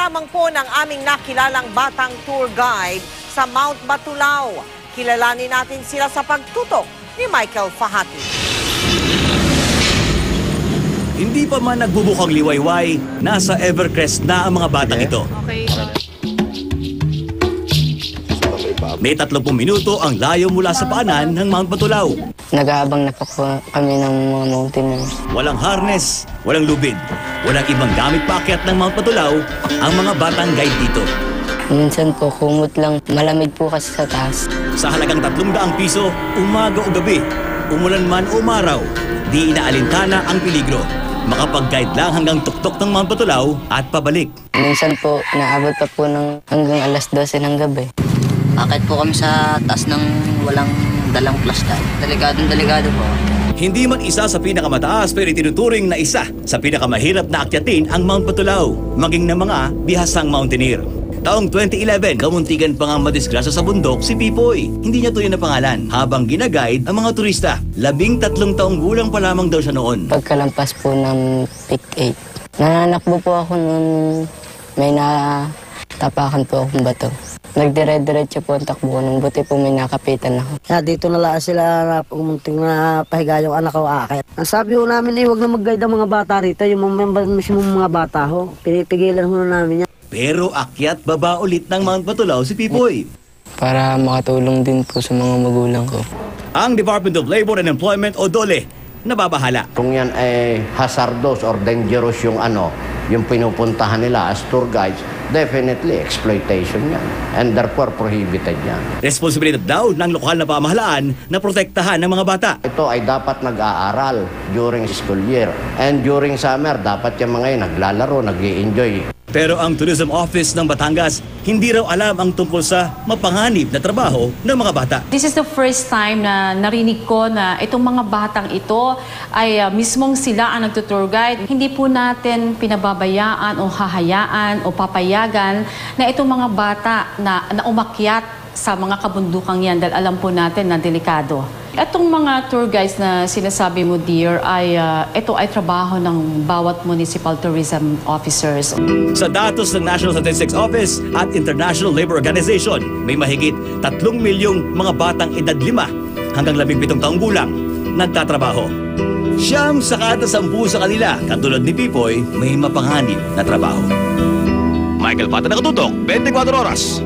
lamang po ng aming nakilalang batang tour guide sa Mount Batulao. Kilalanin natin sila sa pagtutok ni Michael Fahati. Hindi pa man nagbubukang liwayway, nasa Evercrest na ang mga batang ito. Okay. May 30 minuto ang layo mula sa paanan ng Mount Batulao. Nag-aabang na po kami ng mga mountaineers. Walang harness, walang lubid, walang ibang gamit paakyat ng Mount Batulao ang mga batang guide dito. Minsan po, kumot lang. Malamig po kasi sa taas. Sa halagang 300 piso, umaga o gabi, umulan man o umaraw, di inaalintana ang peligro. Makapag-guide lang hanggang tuktok ng Mount Batulao at pabalik. Minsan po, naabot pa po ng hanggang alas 12 ng gabi. Akit po kami sa taas ng walang dalang plastic. Delikadong-delikado po. Hindi man isa sa pinakamataas pero itinuturing na isa sa pinakamahirap na akyatin ang Mount Batulao, maging ng mga bihasang mountaineer. Taong 2011, kamuntigan pa nga madisgrasya sa bundok si Pipoy. Hindi niya tuloy na pangalan habang ginaguide ang mga turista. 13 taong gulang pa lamang daw siya noon. Pagkalampas po ng Peak 8, nananakbo po ako noon. May natapakan po akong bato. Nagdire-diretso po ang takbo ko nung buti po may nakapitan ako. Dito na lang sila na pumunting na pahiga yung anak ko akit. Ang sabi ho namin huwag na mag-guide ang mga bata rito, yung mismo mga bata ho. Pinipigilan ho namin yan. Pero akyat baba ulit ng Mount Batulao si Pipoy. Para makatulong din po sa mga magulang ko. Ang Department of Labor and Employment o DOLE, nababahala. Kung yan ay hazardous or dangerous yung pinupuntahan nila as tour guides, definitely exploitation yan. And therefore prohibited yan. Responsibilidad daw ng lokal na pamahalaan na protektahan ng mga bata. Ito ay dapat nag-aaral during school year. And during summer, dapat yung mga yun naglalaro, nag-i-enjoy. Pero ang Tourism Office ng Batangas, hindi raw alam ang tungkol sa mapanganib na trabaho ng mga bata. This is the first time na narinig ko na itong mga batang ito ay mismong sila ang nagtutour guide. Hindi po natin pinababayaan o hahayaan o papayagan na itong mga bata na umakyat sa mga kabundukang yan dahil alam po natin na delikado. Itong mga tour guides na sinasabi mo, dear, ito ay trabaho ng bawat municipal tourism officers. Sa datos ng National Statistics Office at International Labour Organization, may mahigit 3 milyong mga batang edad 5 hanggang 17 taong gulang nagtatrabaho. Siyam sa kada 10 sa kanila, katulad ni Pipoy, may mapanganib na trabaho. Michael Pata, nakatutok, 24 oras.